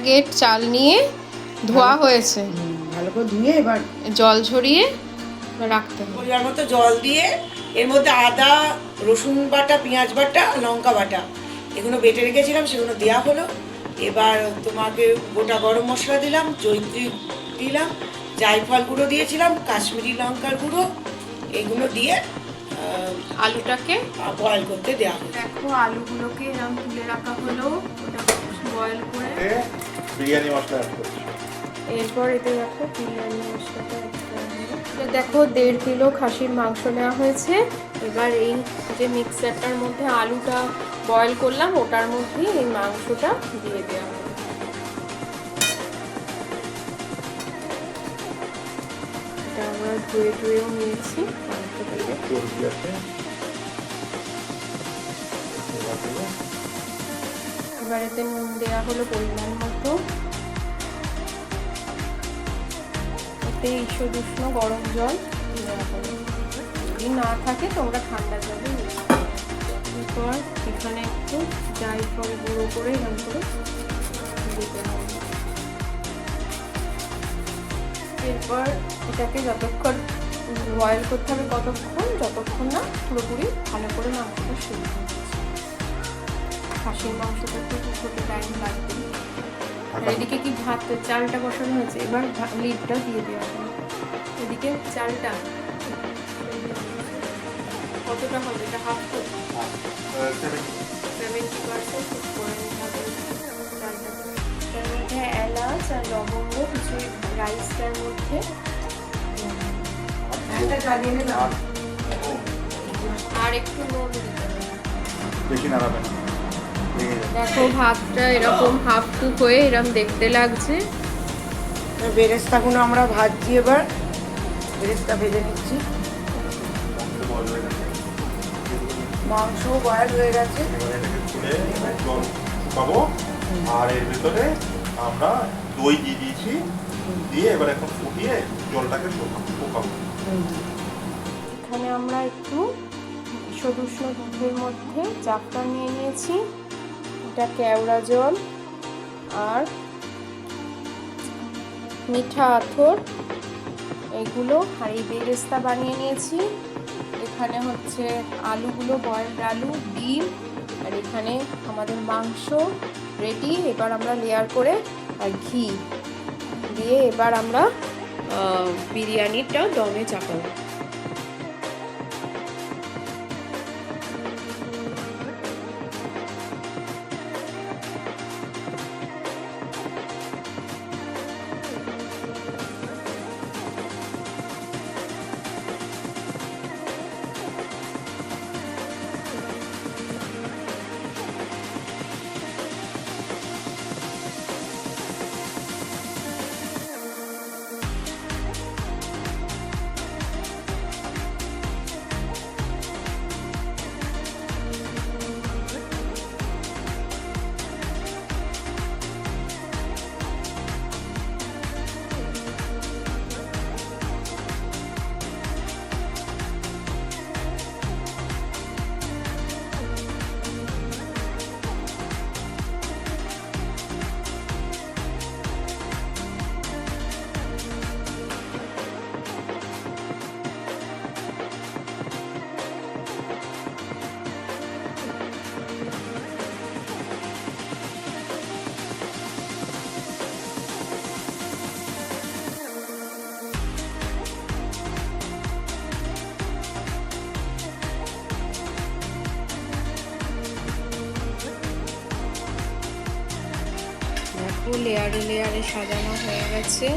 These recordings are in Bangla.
গেট চাল নিয়ে ধোয়া হয়েছে, ভালো করে ধুয়ে এবার জল ঝরিয়ে রাখতে হবে। পরিমাণ মতো জল দিয়ে এর মধ্যে আদা, রসুন বাটা, পেঁয়াজ বাটা, লঙ্কা বাটা এগুলো বেটে রেখেছিলাম, সেগুলো দেওয়া হলো। এবার তোমাকে গোটা গরম মশলা দিলাম, জয়িত্রী দিলাম, জায়ফল গুঁড়ো দিয়েছিলাম, কাশ্মীরি লঙ্কার গুঁড়ো, এগুলো দিয়ে আলুটাকে বয়েল করতে দেওয়া হলো। দেখো আলুগুলোকে এরকম তুলে রাখা হলো, ওটা বয়েল করে বিরিয়ানি মশলা অ্যাড করছি। এরপর এতে দেখো বিরিয়ানি মশলাটা add করা হলো। এটা দেখো 1.5 কিলো খাসির মাংস নেওয়া হয়েছে। এবার এই যে মিক্সারটার মধ্যে আলুটা বয়েল করলাম, ওটার মধ্যে এই মাংসটা দিয়ে দেওয়া হবে। এটা আমরা ধুয়েও নিয়েছি মাংসটাকে। এবার এতে নুন দেওয়া হলো পরিমাণ মতো। এতে ঈষদ উষ্ণ গরম জল দেওয়া হলো, যদি না থাকে তোমরা ঠান্ডা জলে নিয়ে। এরপর এখানে একটু জায়ফল গুঁড়ো করে এরকম করে দিতে হবে। এরপর এটাকে যতক্ষণ বয়েল করতে হবে, যতক্ষণ না পুরোপুরি ভালো করে মাংসটা সিদ্ধ হচ্ছে। খাসির মাংসটা একটু টাইম লাগবে। এদিকে কি ভাত চালটা বসানো হয়েছে, এবার লিডটা দিয়ে দেওয়া হবে। এদিকে চালটা কতটা হবে, এটা হাফ 70% করে নিতে হবে চালটা। এর মধ্যে এলাচ আর লবঙ্গ কিছু রাইসটার মধ্যে আর একটু নুন দিতে হবে। বেশি নাড়াবেন না। দেখো ভাতটা এরকম হাফ কুক হয়ে এরকম দেখতে লাগছে। বেরেস্তাগুলো আমরা ভাজছি, এবার বেরেস্তা ভেজে নিচ্ছি। মাংস বয়েল হয়ে গেছে, এবারে এটাকে তুলে জল শুকাবো, আর এর ভিতরে আমরা দই দিয়ে দিয়েছি, দিয়ে এবার এখন ফুটিয়ে জলটাকে শুকাবো। এখানে আমরা একটু ঈষদ উষ্ণ দুধের মধ্যে জাফরান নিয়ে নিয়েছি, এটা কেওড়া জল আর মিঠা আতর এগুলো, আর এই বেরেস্তা বানিয়ে নিয়েছি। এখানে হচ্ছে আলুগুলো, বয়েলড আলু, ডিম, আর এখানে আমাদের মাংস রেডি। এবার আমরা লেয়ার করে আর ঘি দিয়ে এবার আমরা বিরিয়ানিটা দমে চাপাবো। লেয়ারে লেয়ারে সাজানো হয়ে গেছে।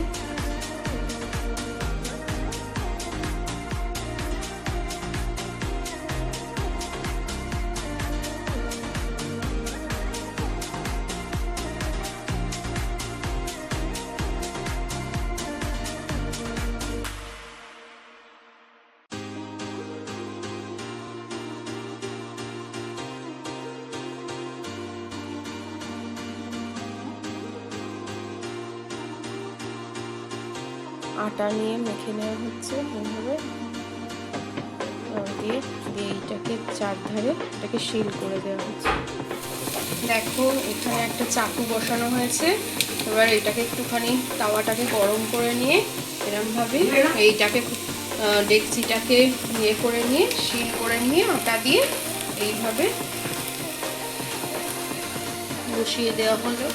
আটা নিয়ে মেখে নেওয়া হচ্ছে এইভাবে দিয়ে এইটাকে চারধারে এটাকে সিল করে দেওয়া হচ্ছে। দেখো এখানে একটা চাকু বসানো হয়েছে। এবার এটাকে একটুখানি তাওয়াটাকে গরম করে নিয়ে এরমভাবে এইটাকে ডেকচিটাকে ইয়ে করে নিয়ে শিল করে নিয়ে আটা দিয়ে এইভাবে বসিয়ে দেওয়া হলো।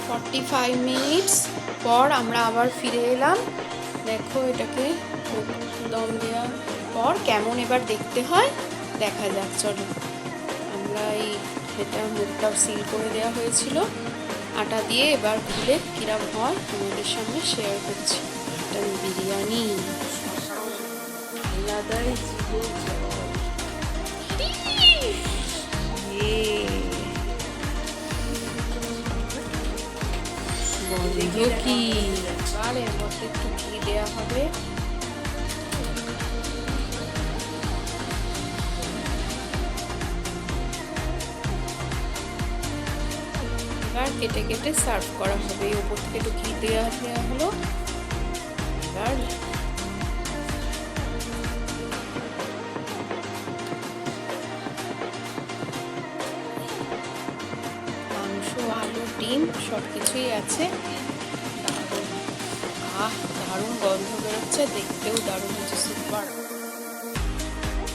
45 মিনিটস পর আমরা আবার ফিরে এলাম। দেখো এটাকে দম দেওয়ার পর কেমন এবার দেখতে হয় দেখা যাক। চলো আমরা এটা মুখটা সিল করে দেওয়া হয়েছিল আটা দিয়ে, এবার খুলে কিরম হয় তোমাদের সামনে শেয়ার করছি। এটা বিরিয়ানি আলাদাই বন্ধ কি আর এর মধ্যে একটু ঘি দেওয়া হবে। এবার কেটে কেটে সার্ভ করা হবে। এই উপর থেকে একটু ঘি দেওয়া হলো। এবার মাংস, আলু, ডিম সব কিছুই আছে। দারুণ, দারুণ গন্ধ বেরোচ্ছে, দেখতেও দারুণ হচ্ছে, সুপার।